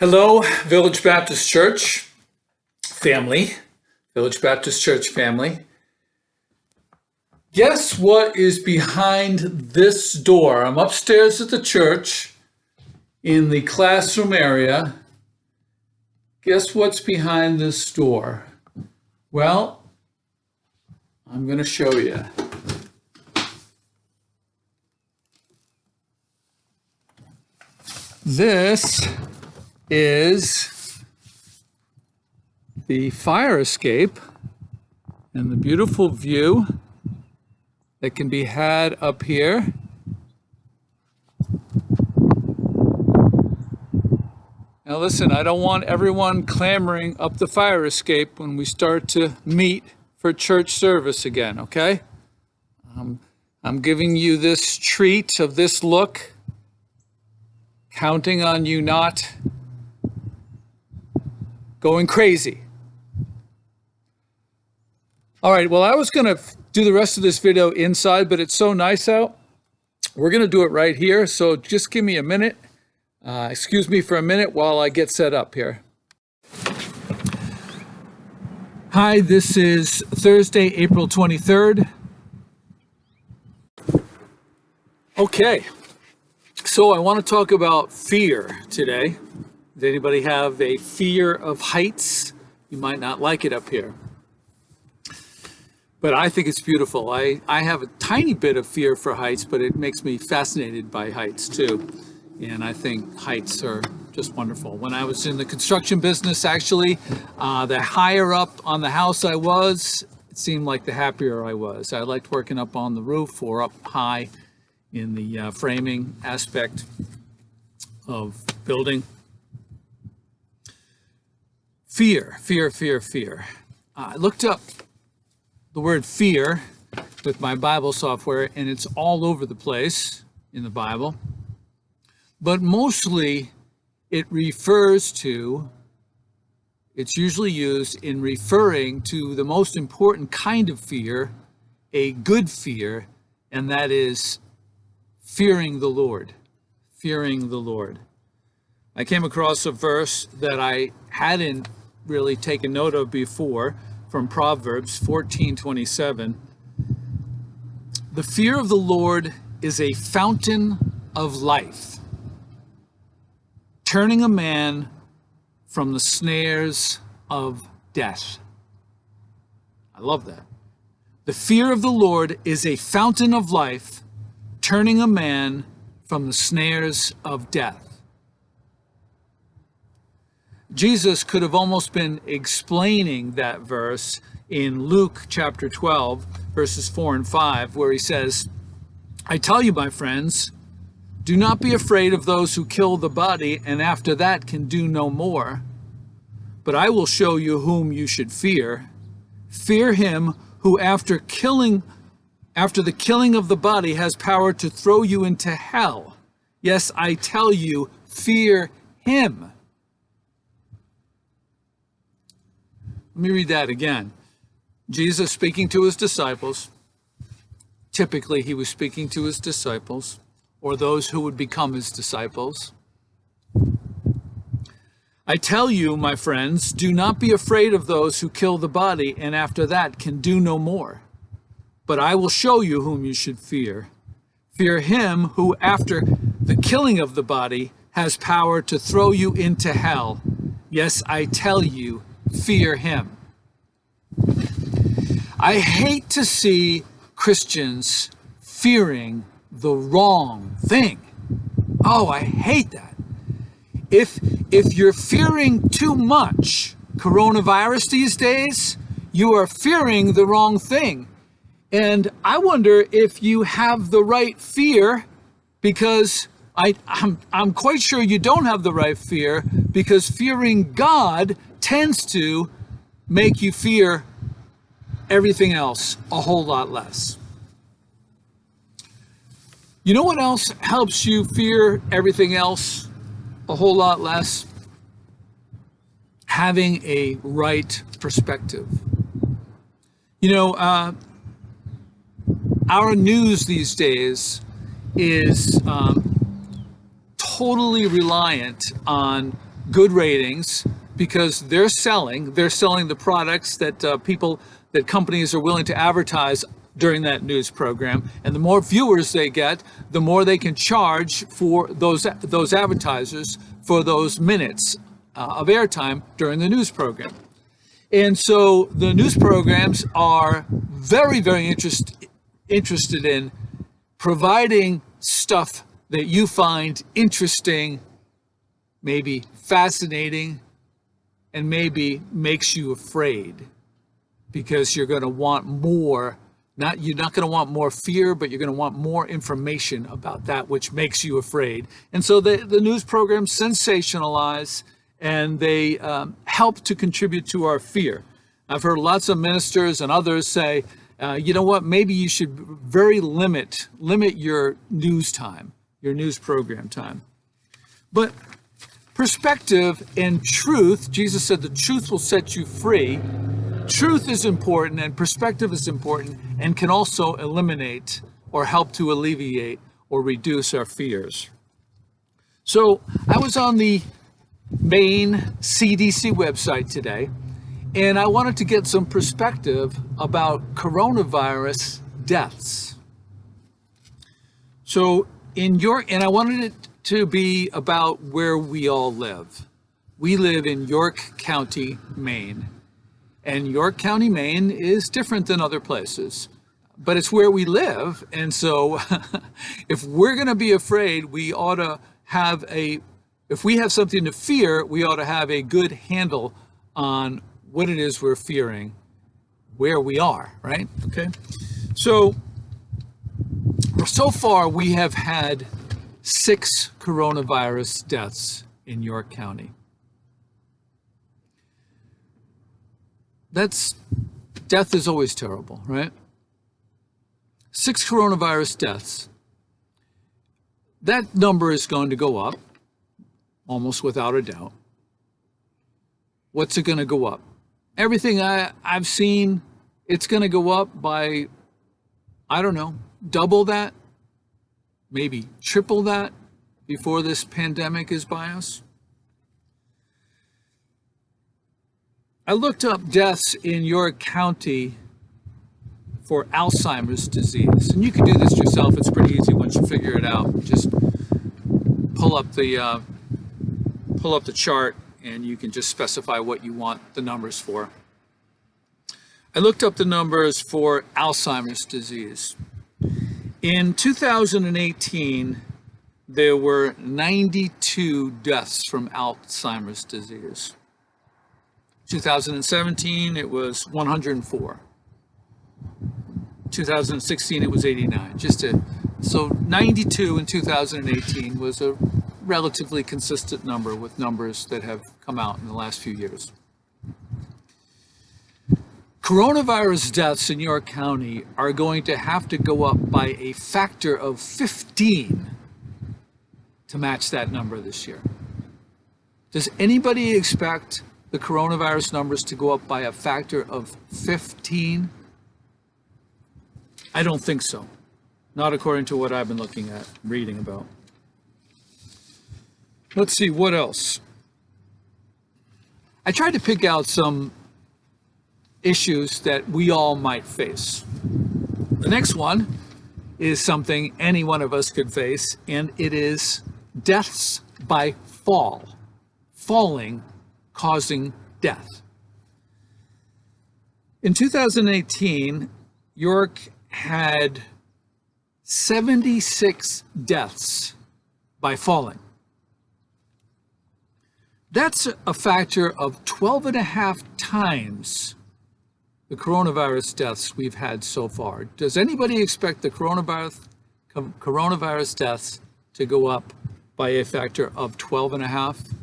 Hello, Village Baptist Church family. Village Baptist Church family. Guess what is behind this door? I'm upstairs at the church in the classroom area. Guess what's behind this door? Well, I'm going to show you. This is the fire escape and the beautiful view that can be had up here. Now listen, I don't want everyone clamoring up the fire escape when we start to meet for church service again, okay? I'm giving you this treat of this look, counting on you not going crazy. All right, well, I was going to do the rest of this video inside, but it's so nice out. We're going to do it right here, so just give me a minute. Excuse me for a minute while I get set up here. Hi, this is Thursday, April 23rd. Okay, so I want to talk about fear today. Does anybody have a fear of heights? You might not like it up here, but I think it's beautiful. I have a tiny bit of fear for heights, but it makes me fascinated by heights too. And I think heights are just wonderful. When I was in the construction business, actually, the higher up on the house I was, it seemed like the happier I was. I liked working up on the roof or up high in the framing aspect of building. Fear, fear, fear, fear. I looked up the word fear with my Bible software, and it's all over the place in the Bible. But mostly it refers to, it's usually used in referring to the most important kind of fear, a good fear, and that is fearing the Lord. Fearing the Lord. I came across a verse that I hadn't really taken note of before from Proverbs 14:27. The fear of the Lord is a fountain of life, turning a man from the snares of death. I love that. The fear of the Lord is a fountain of life, turning a man from the snares of death. Jesus could have almost been explaining that verse in Luke chapter 12, verses 4 and 5, where he says, I tell you, my friends, do not be afraid of those who kill the body and after that can do no more. But I will show you whom you should fear. Fear him who after the killing of the body has power to throw you into hell. Yes, I tell you, fear him. Let me read that again. Jesus speaking to his disciples. Typically, he was speaking to his disciples or those who would become his disciples. I tell you, my friends, do not be afraid of those who kill the body and after that can do no more. But I will show you whom you should fear. Fear him who after the killing of the body has power to throw you into hell. Yes, I tell you, fear him. I hate to see Christians fearing the wrong thing. Oh, I hate that. If you're fearing too much coronavirus these days, you are fearing the wrong thing. And I wonder if you have the right fear, because I'm quite sure you don't have the right fear, because fearing God tends to make you fear everything else a whole lot less. You know what else helps you fear everything else a whole lot less? Having a right perspective. You know, our news these days is totally reliant on good ratings because they're selling the products that that companies are willing to advertise during that news program. And the more viewers they get, the more they can charge for those advertisers for those minutes of airtime during the news program. And so the news programs are very, very interested in providing stuff that you find interesting, maybe fascinating, and maybe makes you afraid, because you're going to want more. You're not going to want more fear, but you're going to want more information about that which makes you afraid. And so the news programs sensationalize, and they help to contribute to our fear. I've heard lots of ministers and others say, you know what, maybe you should limit your news time, your news program time. But perspective and truth, Jesus said the truth will set you free. Truth is important, and perspective is important, and can also eliminate or help to alleviate or reduce our fears. So I was on the Maine CDC website today, and I wanted to get some perspective about coronavirus deaths. So and I wanted it to be about where we all live. We live in York County, Maine. And York County, Maine is different than other places, but it's where we live. And so if we're going to be afraid, we ought to have if we have something to fear, we ought to have a good handle on what it is we're fearing, where we are, right? Okay. So far we have had 6 coronavirus deaths in York County. Death is always terrible, right? 6 coronavirus deaths. That number is going to go up, almost without a doubt. What's it going to go up? Everything I've seen, it's going to go up by, I don't know, double that, maybe triple that before this pandemic is by us. I looked up deaths in York County for Alzheimer's disease, and you can do this yourself. It's pretty easy once you figure it out. Just pull up the chart, and you can just specify what you want the numbers for. I looked up the numbers for Alzheimer's disease. In 2018, there were 92 deaths from Alzheimer's disease. 2017, it was 104. 2016, it was 89. So 92 in 2018 was a relatively consistent number with numbers that have come out in the last few years. Coronavirus deaths in York County are going to have to go up by a factor of 15 to match that number this year. Does anybody expect the coronavirus numbers to go up by a factor of 15? I don't think so. Not according to what I've been looking at, reading about. Let's see, what else? I tried to pick out some issues that we all might face. The next one is something any one of us could face, and it is deaths by fall. Falling causing death. In 2018, York had 76 deaths by falling. That's a factor of 12.5 times the coronavirus deaths we've had so far. Does anybody expect the coronavirus deaths to go up by a factor of 12.5?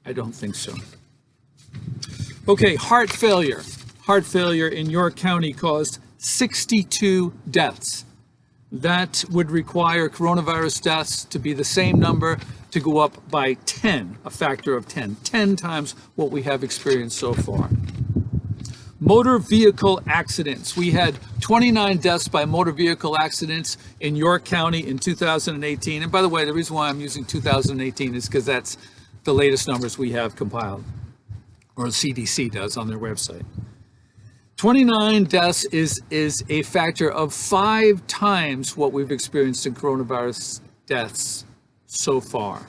I don't think so. Okay, heart failure. Heart failure in York County caused 62 deaths. That would require coronavirus deaths to be the same number, to go up by 10, a factor of 10 times what we have experienced so far. Motor vehicle accidents. We had 29 deaths by motor vehicle accidents in York County in 2018. And by the way, the reason why I'm using 2018 is because that's the latest numbers we have compiled, or the CDC does on their website. 29 deaths is a factor of 5 times what we've experienced in coronavirus deaths so far.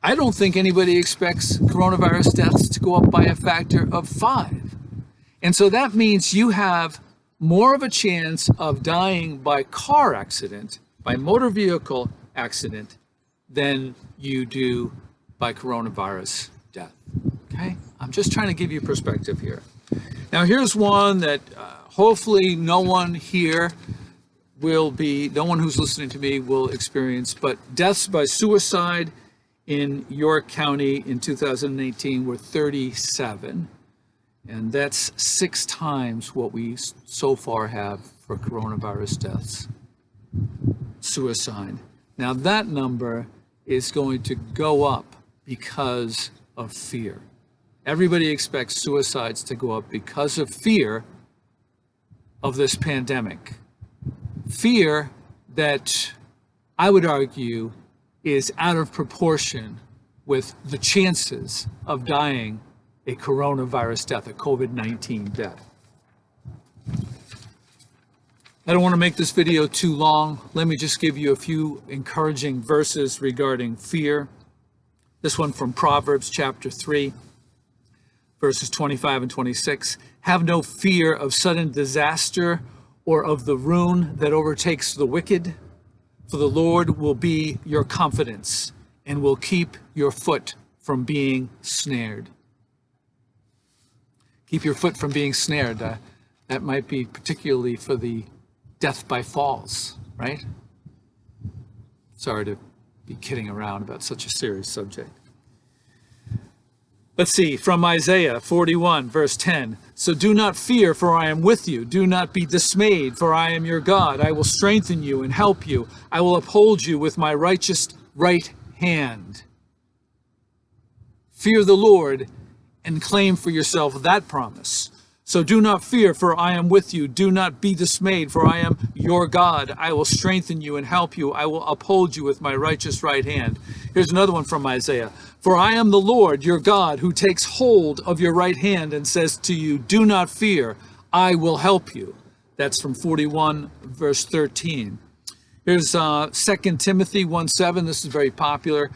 I don't think anybody expects coronavirus deaths to go up by a factor of 5. And so that means you have more of a chance of dying by car accident, by motor vehicle accident, than you do by coronavirus death. Okay? I'm just trying to give you perspective here. Now, here's one that hopefully no one here no one who's listening to me will experience, but deaths by suicide in York County in 2018 were 37. And that's 6 times what we so far have for coronavirus deaths. Suicide. Now that number is going to go up because of fear. Everybody expects suicides to go up because of fear of this pandemic. Fear that I would argue is out of proportion with the chances of dying a coronavirus death, a COVID-19 death. I don't want to make this video too long. Let me just give you a few encouraging verses regarding fear. This one from Proverbs chapter 3, verses 25 and 26. Have no fear of sudden disaster or of the ruin that overtakes the wicked, for the Lord will be your confidence and will keep your foot from being snared. Keep your foot from being snared. That might be particularly for the death by falls, right? Sorry to be kidding around about such a serious subject. Let's see, from Isaiah 41, verse 10. So do not fear, for I am with you. Do not be dismayed, for I am your God. I will strengthen you and help you. I will uphold you with my righteous right hand. Fear the Lord and claim for yourself that promise. So do not fear, for I am with you. Do not be dismayed, for I am your God. I will strengthen you and help you. I will uphold you with my righteous right hand. Here's another one from Isaiah. For I am the Lord, your God, who takes hold of your right hand and says to you, do not fear, I will help you. That's from 41, verse 13. Here's 2 Timothy 1:7. This is very popular.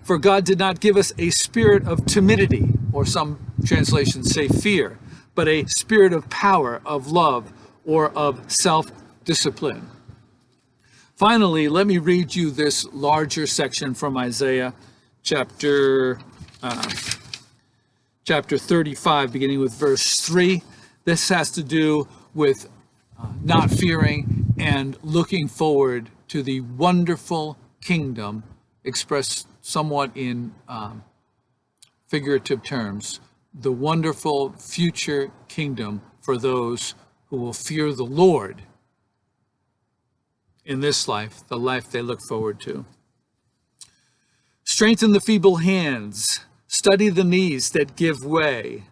For God did not give us a spirit of timidity, or some translations say fear, but a spirit of power, of love, or of self-discipline. Finally, let me read you this larger section from Isaiah chapter 35, beginning with verse 3. This has to do with not fearing and looking forward to the wonderful kingdom, expressed somewhat in figurative terms, the wonderful future kingdom for those who will fear the Lord in this life, the life they look forward to. Strengthen the feeble hands, steady the knees that give way.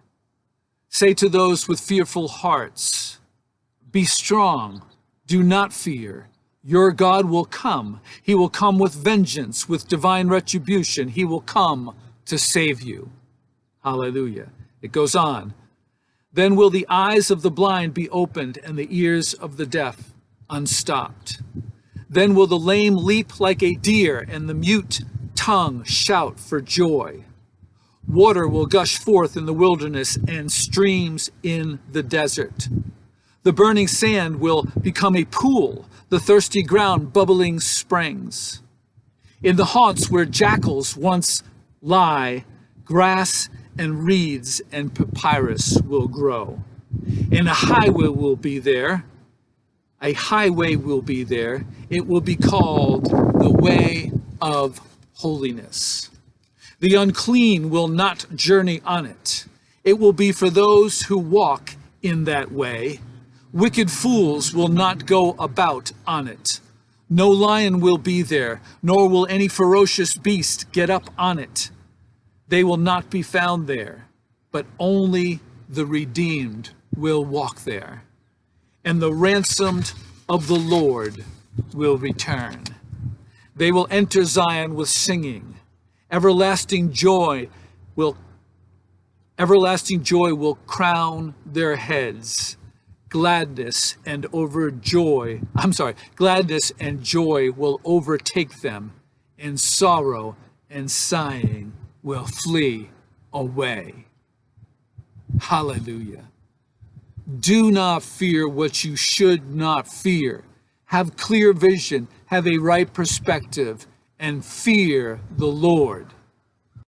Say to those with fearful hearts, be strong, do not fear. Your God will come. He will come with vengeance, with divine retribution. He will come to save you. Hallelujah. It goes on. Then will the eyes of the blind be opened and the ears of the deaf unstopped. Then will the lame leap like a deer and the mute tongue shout for joy. Water will gush forth in the wilderness and streams in the desert. The burning sand will become a pool, the thirsty ground bubbling springs. In the haunts where jackals once lie, grass and reeds and papyrus will grow. And a highway will be there. A highway will be there. It will be called the way of holiness. The unclean will not journey on it. It will be for those who walk in that way. Wicked fools will not go about on it. No lion will be there, nor will any ferocious beast get up on it. They will not be found there, but only the redeemed will walk there. And the ransomed of the Lord will return. They will enter Zion with singing Everlasting joy will crown their heads. Gladness and joy will overtake them, and sorrow and sighing will flee away. Hallelujah. Do not fear what you should not fear. Have clear vision, have a right perspective, and fear the Lord.